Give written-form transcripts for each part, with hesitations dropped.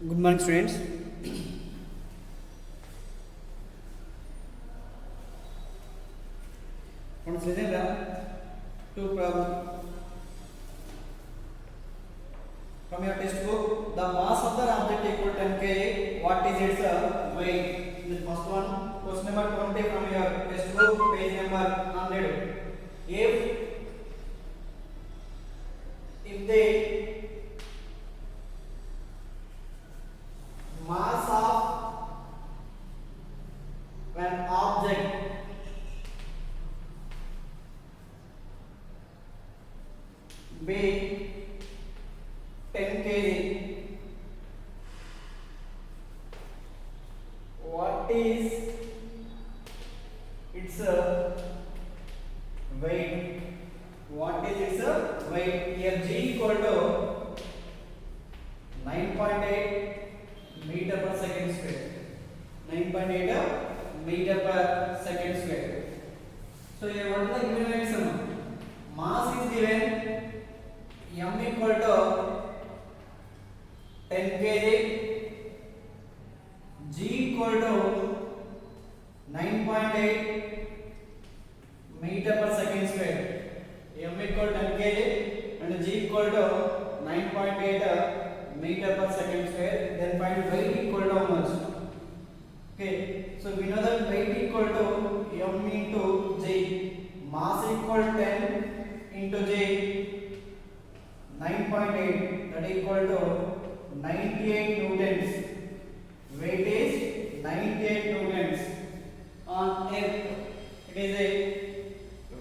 Good morning, students. Once listen two problem from your textbook. The mass of the object equal 10 kg. What is its weight? The first one, question number 20 from your textbook, page number 100. If the mass of an object be 10 kg, what is its weight? What is its weight? Here g equal to 9.8 meter per second square. 9.8 meter per second square. So here what is the given weight? Mass is given m equal to 10 kg, g equal to 9.8 meter per second square. M equal to 10 kg and g equal to 9.8 meter per second square. Then find weight equal to how much? Okay, so we know that weight equal to m into g. Mass equal 10 into g. 9.8, that equal to 98 newtons. Weight is 98 newtons on earth. It is a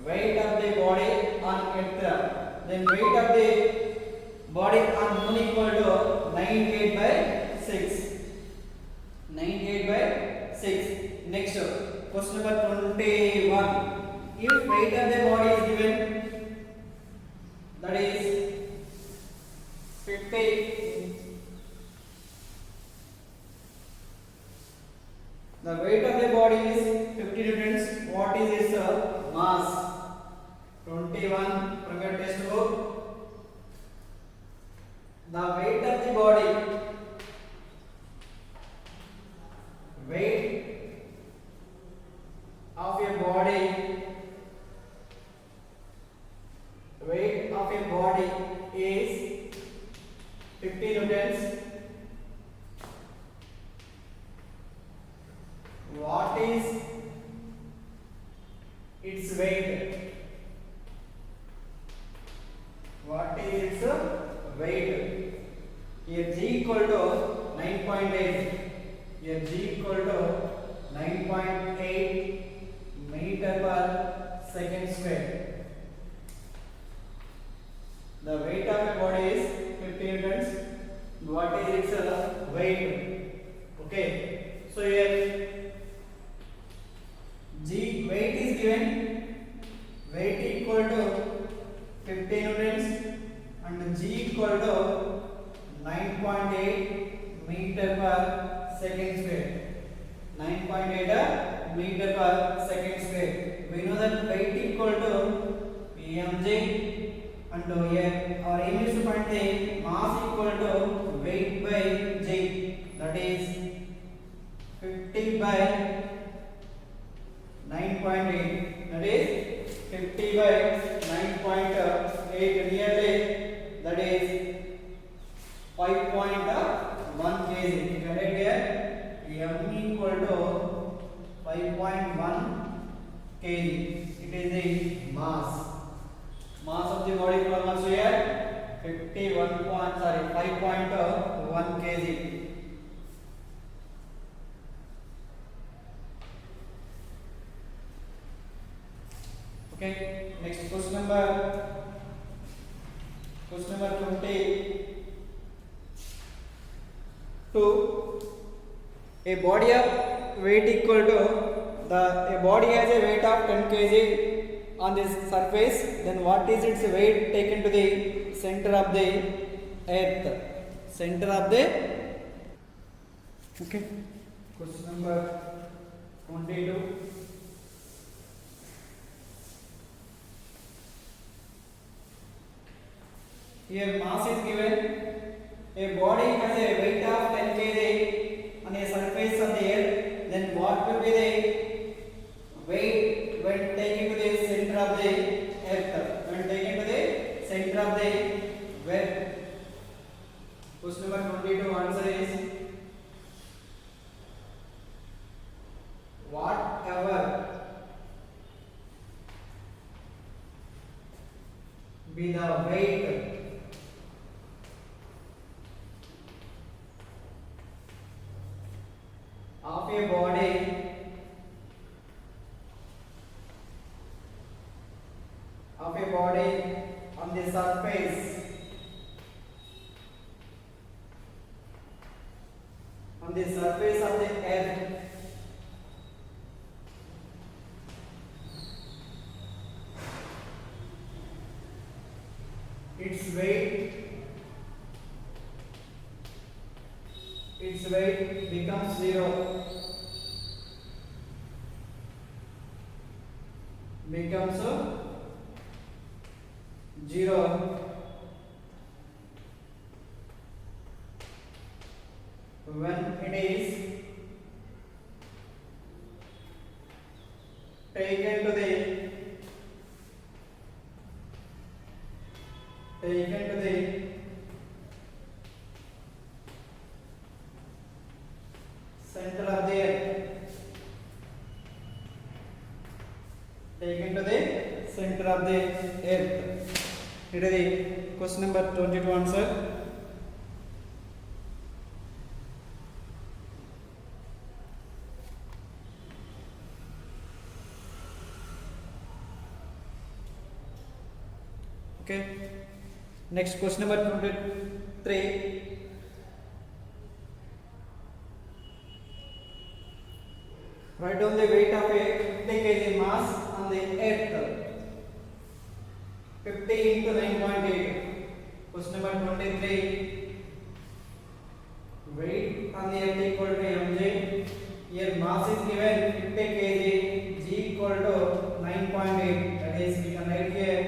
weight of the body on earth. Then weight of the body on moon equal to 98 by 6. 98 by 6. Next, question number 21. If weight of the body is given, that is 50. The weight of the body is 50 newtons. What is its mass? 21 from your textbook. The weight of the body, weight of a body, weight of a body is 50 newtons. What is its weight? What is its weight? Here g equal to 9.8. Here g equal to 9.8 meter per second square. The weight of a body is 50 newtons. What is its weight? Okay. So here g weight is given. Weight equal to 50 newtons and g equal to 9.8 meter per second square. 9.8 meter per second square. We know that weight equal to mg. And here our aim is to find the mass equal to weight by g, that is 50 by 9.8, that is 50 by 9.8 nearly, that is 5.1 kg. You can write here m equal to 5.1 kg. It is the mass. Mass of the body from also here 5.1 kg. Okay, next question number 22. A body of weight equal to a body has a weight of 10 kg on this surface, then what is its weight taken to the center of the earth? Center of the okay. Question number 22. Here mass is given. A body has a weight of 10 Question number 22 answer is whatever be the weight of a body on the surface of the earth, its weight becomes zero, when it is taken to the center of the earth, It is the question number 22 answer. Okay. Next question number 23. Write down the weight of a 50 kg mass on the earth. 50 into 9.8. Question number 23. Weight on the earth equal to mg. Here mass is given 50 kg. G equal to 9.8. That is, we can write here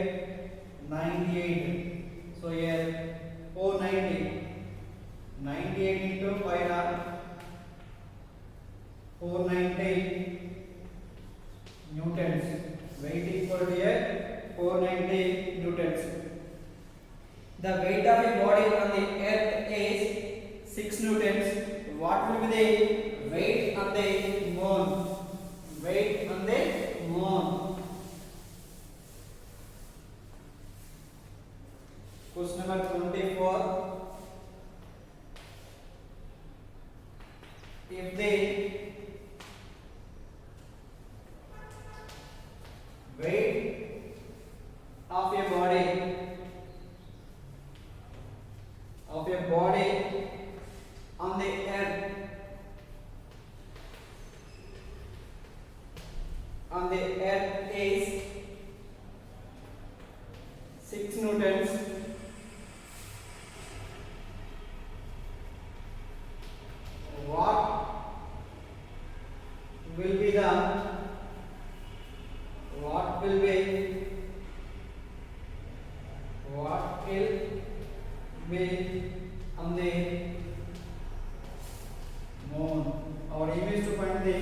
98. So here 490. 98 into 5 are 490 newtons. Weight equal to here 490 newtons. The weight of a body on the earth is 6 newtons. What will be the weight on the moon? Question number 24. If the weight of a body on the earth is 6 newtons, what will be on the moon? Our aim is to find the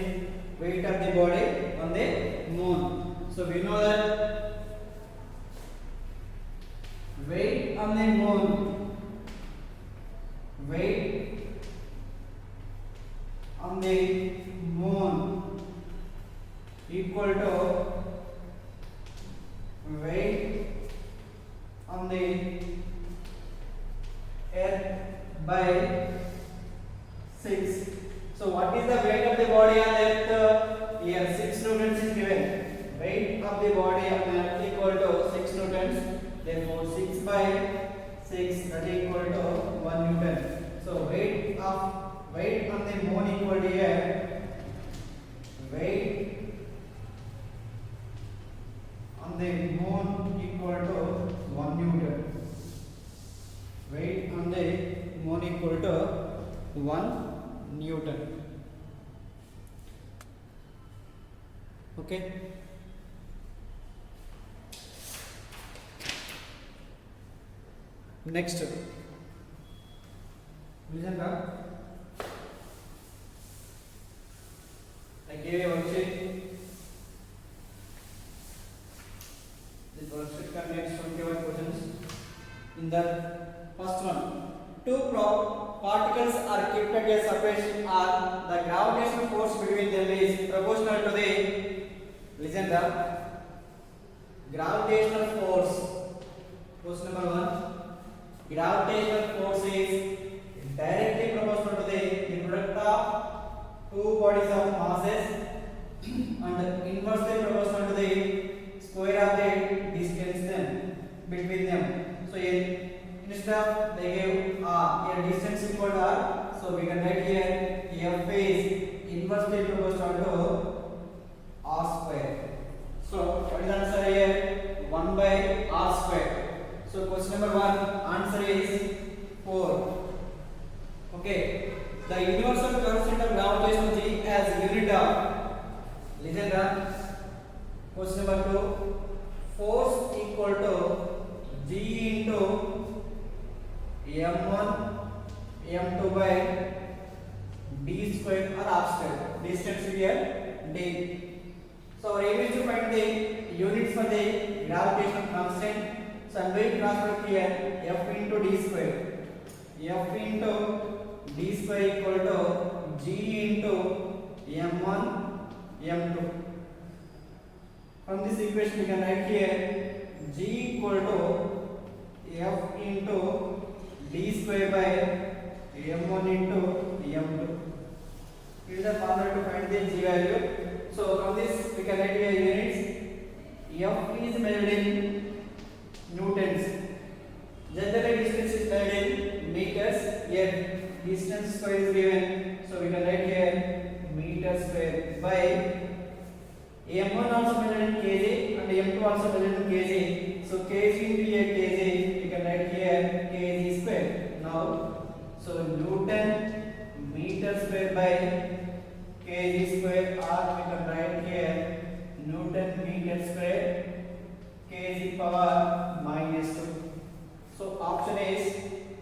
weight of the body on the moon. So we know that weight on the moon equal to weight on the earth by 6. So what is the weight of the body on earth? Here 6 newtons is given. Weight of the body on earth equal to 6 newtons. Therefore 6 by 6, that is equal to 1 newton. So weight on the moon equal to here weight on the moon equal to 1 newton. Weight on the moon equal to 1 newton. Okay. Next, listen up. I gave a worksheet. This worksheet contains 21 questions. In the first one, two particles are kept at a surface or the gravitational force between them is proportional to the, listen, the gravitational force. Question number 1, gravitational force is directly proportional to the product of two bodies of masses and inversely proportional to the square of the distance then between them. So instead of they give here distance equal to r, so we can write here f is inversely proportional to r square. So what is the answer here? 1 by r square. So question number 1 answer is 4. Okay, the universal coefficient of gravitation G as unit of, listen to question number 2, force equal to G into m1 m2 by d square or r square. Distance here d. So our aim is to find the units for the gravitational constant. So I am going to transfer here f into d square. F into d square equal to G into m1 m2. From this equation we can write here G equal to f into d square by m1 into m2. This is the formula to find the G value. So from this we can write here units. F is measured in newtons. Generally distance is measured in meters. Here distance square is given. So we can write here meter square by m1 also measured in kg and m2 also measured in kg. So kg into a kg, we can write here kg square. Now, so Newton meter square by kg square, or we can write here Newton meter square kg power minus 2. So option is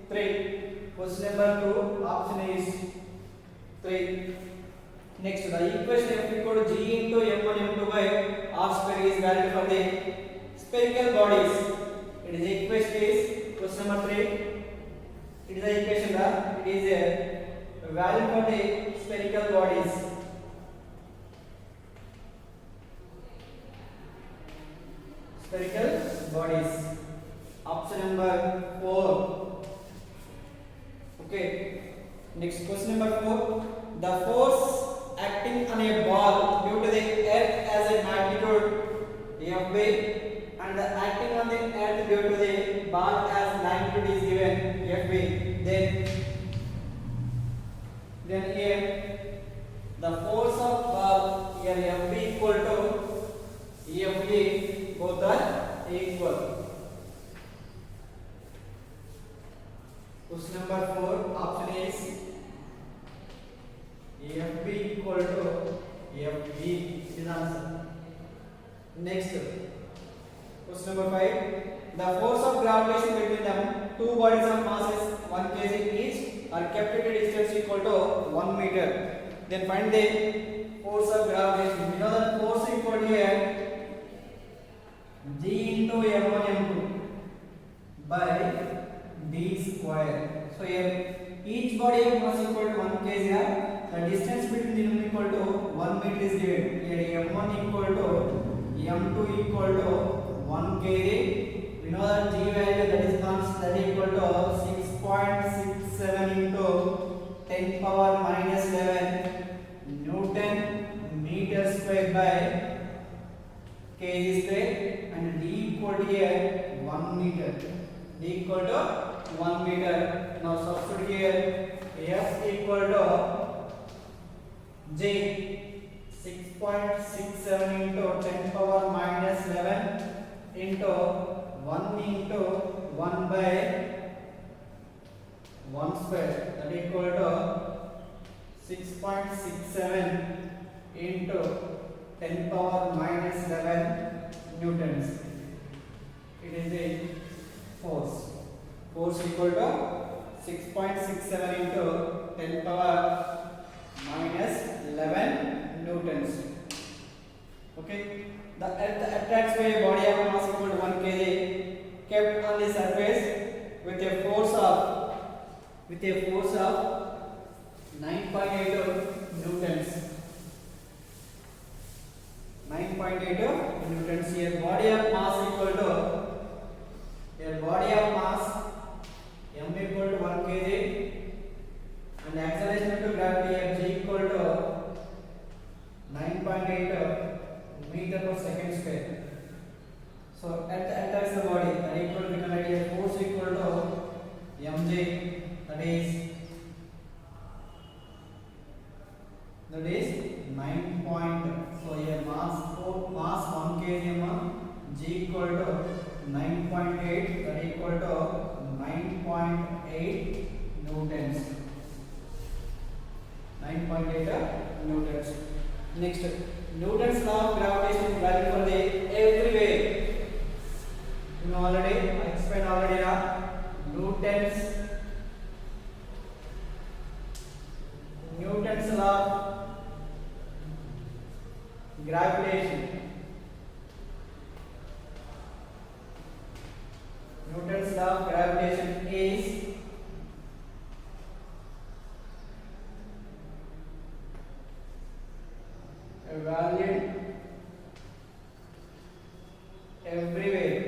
3. Question number 2, option is 3. Next, the equation f equal to G into m1 m2 by r square is valid for the spherical bodies. It is equation is question number 3. It is the equation that it is a value for the spherical bodies. Spherical bodies. Option number 4. Okay. Next question number 4. The force acting on a ball due to the earth as a magnitude Fb and the acting on the earth due to the ball as magnitude is given Fb. Then here the force of ball here Fb equal to Fb, both are equal. Question number 4, option is Fb equal to Fb is answer. Next, question number 5. The force of gravitation between them two bodies of masses 1 kg each are kept at a distance equal to 1 meter. Then find the force of gravitation. We know that force equal to here G into m1 m2 by d square. So here each body of mass equal to 1 kg. The distance between them equal to 1 meter is given. Here m1 equal to m2 equal to 1 kg. We know that G value that is constant equal to 6.67 into 10 power minus 11 Newton meter square by kg square, and D equal to here 1 meter. D equal to 1 meter. Now substitute here F equal to J 6.67 into 10 power minus 11 into 1 into 1 by 1 square, that equal to 6.67 into 10 power minus 11 newtons. It is a force. Force equal to 6.67 into 10 power minus 11 newtons. Okay. The earth attracts by a body of mass equal to 1 kg kept on the surface with a force of with a force of 9.8 newtons. 9.8 newtons. Here body of mass equal to m equal to 1 kg and acceleration to gravity f g equal to 9.8 meter per second square. So at the attacks the body that equal to become a force equal to mg, that is 9 point. So here mass 1 kg g equal to 9.8, that equal to 9.8 newtons. 9.8 newtons. Next, Newton's law of gravitation is valid for the everywhere. You know already, I explained already now. Newton's law of gravitation. Newton's law of gravitation is valid everywhere.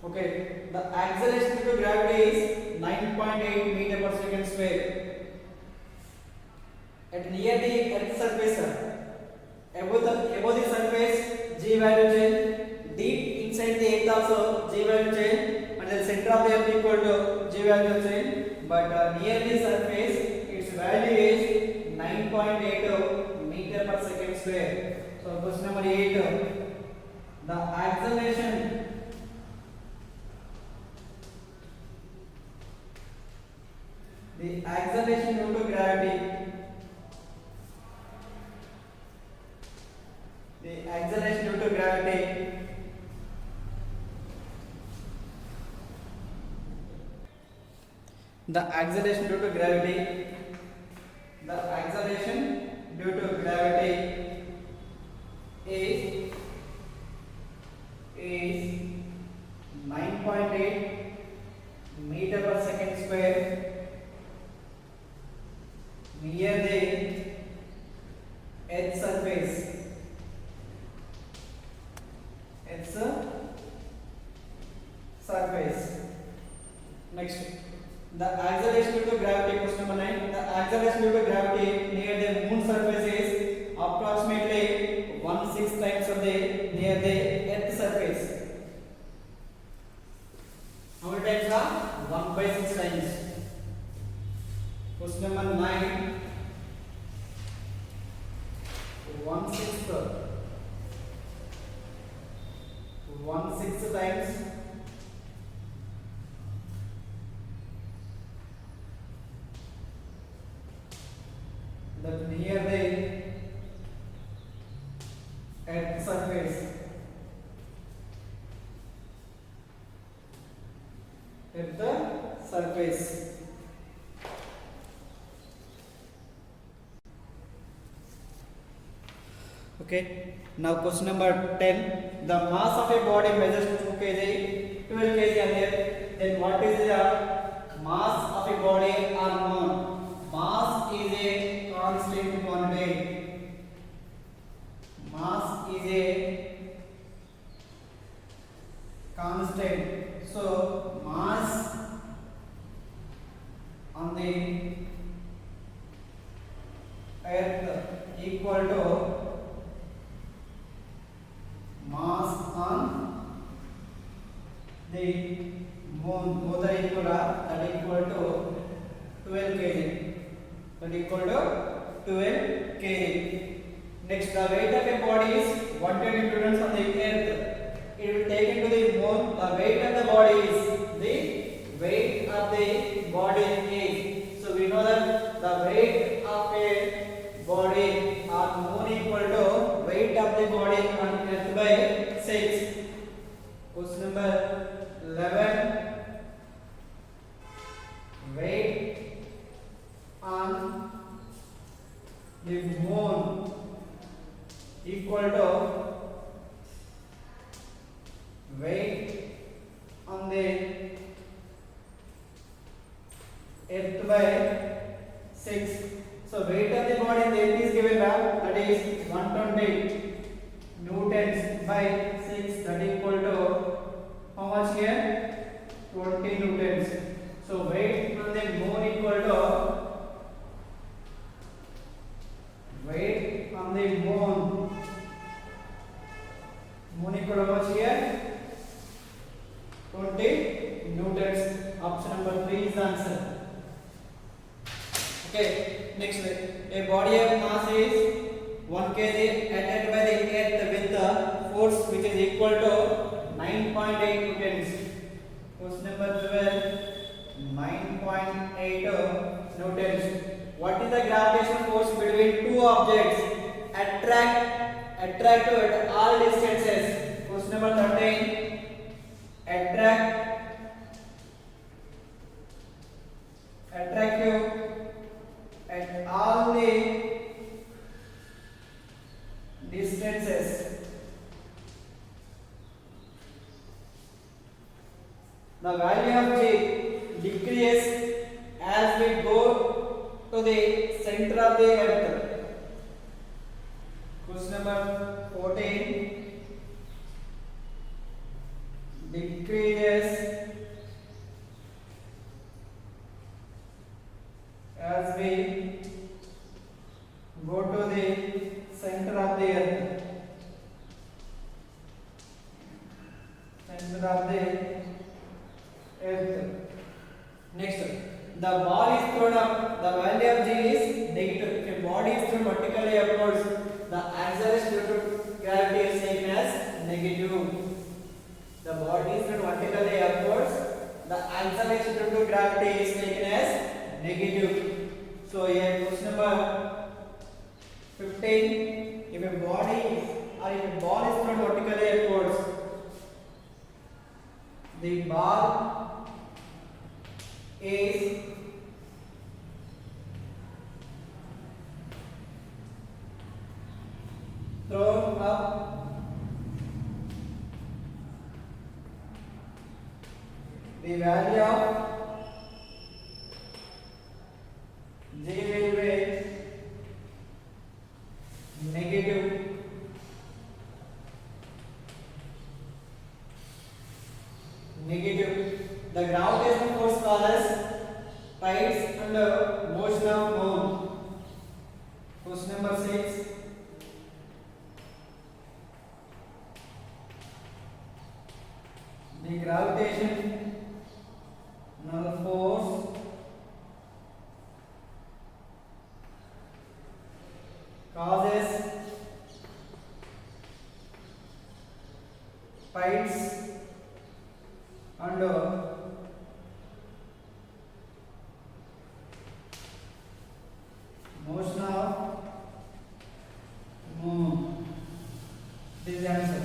Okay, the acceleration due to gravity is 9.8 meter per second square. At near the earth surface, above the surface, g value change. Deep inside the earth also g value change, and the center of the earth equal to g value change. But near the surface, its value is 9.8 meter per second square. So question number 8, the acceleration due to gravity. The acceleration due to gravity The acceleration due to gravity is 9.8 meter per second square near the earth surface. Next, the acceleration due to gravity, question number 9. The acceleration due to gravity near the moon surface is approximately 1/6 times of the near the earth surface. How many times are 1/6 times? Question number 9. 1/6 times that near the earth surface. Okay, now question number 10. The mass of a body measures 2 kg, 12 kg and there. Then what is the mass of a body unknown? Mass is a constant quantity. Mass is a constant. So mass on the earth equal to mass on the moon. Both are equal, that equal to 12 kg. That equal to 12 kg. Next, the weight of a body is 120 newtons on the earth. It will take into the moon. The weight of the body is the weight of the body is. So we know that the weight of a body on moon equal to weight of the body on earth by 6. Question number 11. Weight on the moon equal to weight newtons. So weight on the moon equal to weight on the moon. Moon equal to how much here? 20 newtons. Option number 3 is the answer. Okay, next way. A body of mass is 1 kg attacked by the earth with a force which is equal to 9.8 newtons. Question number 12. 9.8 newtons. What is the gravitational force between two objects attracted at all distances? Question number 13. Attractive at all the distances. The value of G decreases as we go to the center of the earth. Question number 14. Decreases as we go to the center of the earth. Center of the earth. Next, the ball is thrown up. The value of G is negative. If a body is thrown vertically upwards, the acceleration due to gravity is taken as negative. The body is thrown vertically upwards, the acceleration due to gravity is taken as negative. So here question number 15. If a body or if a ball is thrown vertically upwards, the ball is thrown up the value of G will be negative. The gravitational force called as tides and motion of moon. Question number 6. The gravitational force causes tides and motion of moon. This is the answer.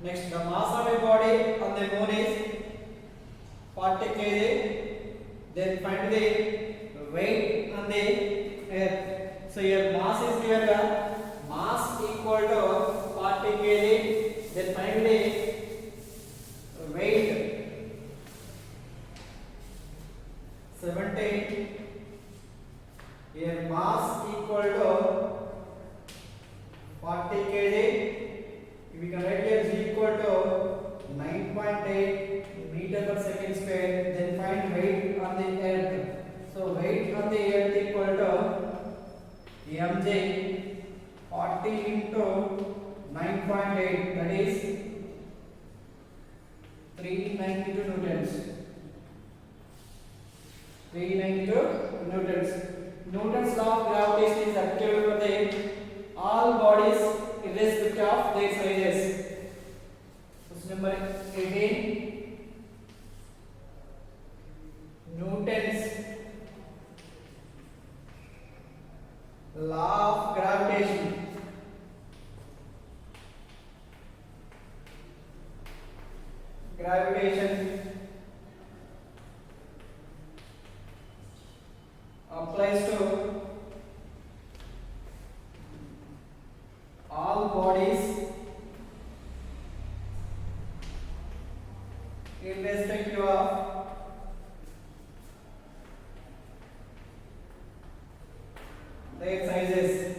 Next, the mass of a body on the moon is 40 kg. Then find the weight on the earth. So here mass is given, the mass equal to 40 kg. Then find the weight 17. Here mass equal to 40 kg. We can write here G equal to 9.8 meter per second square. Then find weight on the earth. So weight on the earth equal to mg 40 into 9.8, that is 392 newtons. 392 newtons. Newton's law of gravitation is applicable for the all bodies irrespective of their sizes. Question number 18. Newton's law of gravitation. Gravitation applies to all bodies irrespective of their sizes.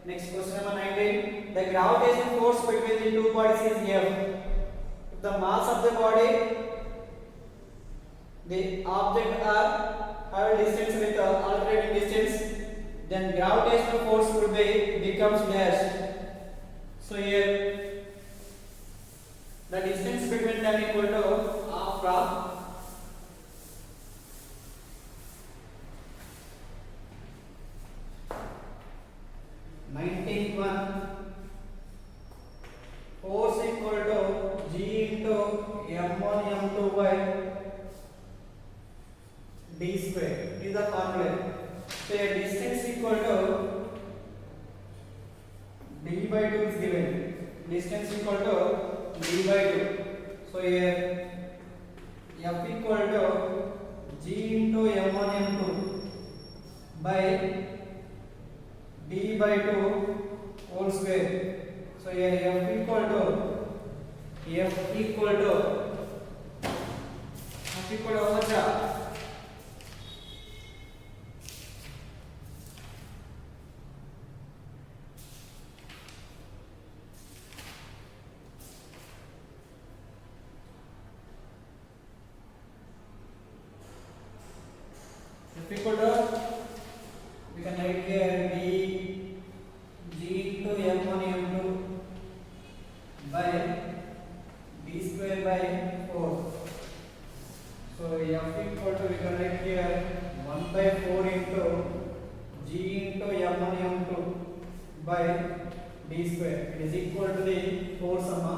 Next, question number 19. The gravitational in force between the two bodies is F. If the mass of the body, the object are have distance with alternating distance, then gravitational force would be becomes dash. So here the distance between them equal to half from 19.1 force equal to G into M1 M2 by D square. It is the formula. So a distance equal to D by 2 is given. Distance equal to D by 2. So here F equal to G into M1 M2 by D by 2 whole square. So here F equal to how much? F equal to, we can write here D G into M1 M2 by D square by 4. So F equal to, we can write here 1 by 4 into G into M1 M2 by D square. It is equal to the 4 summa,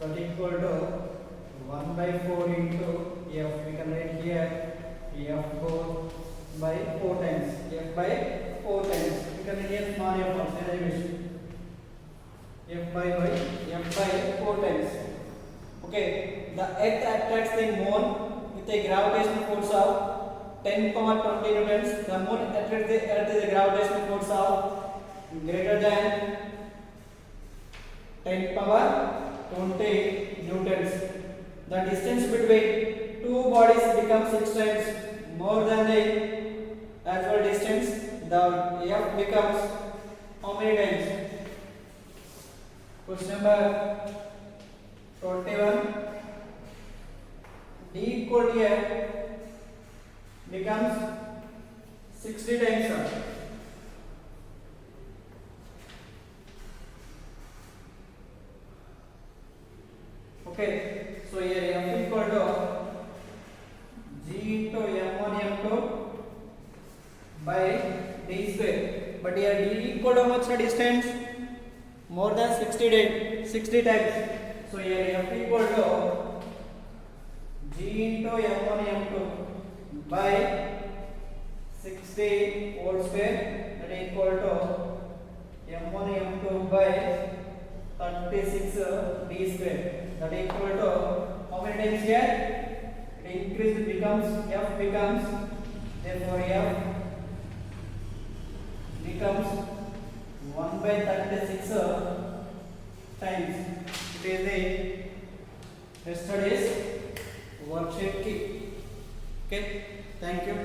that equal to 1 by 4 into F. We can write here F4 by 4 times. F by 4 times. We can write small f of derivation. F by 4 times. Okay. The earth attracts the moon with a gravitational force of 10 power 20 newtons. The moon attracts the earth with a gravitational force of greater than 10 power 20 newtons. The distance between two bodies becomes 6 times more than the actual distance. The F becomes how many times? Question number 21. D equal to F becomes 60 times. Okay, so here F equal to G into M1 M2 by D square. But here D equal to how much distance? More than 60 times. So here F equal to G into M1 M2 by 60 whole square, that equal to M1 M2 by 36 D square, that equal to how many times here? It increases, becomes F becomes, therefore F becomes 1 by 36 times. It is the yesterday's worksheet key. Okay, thank you.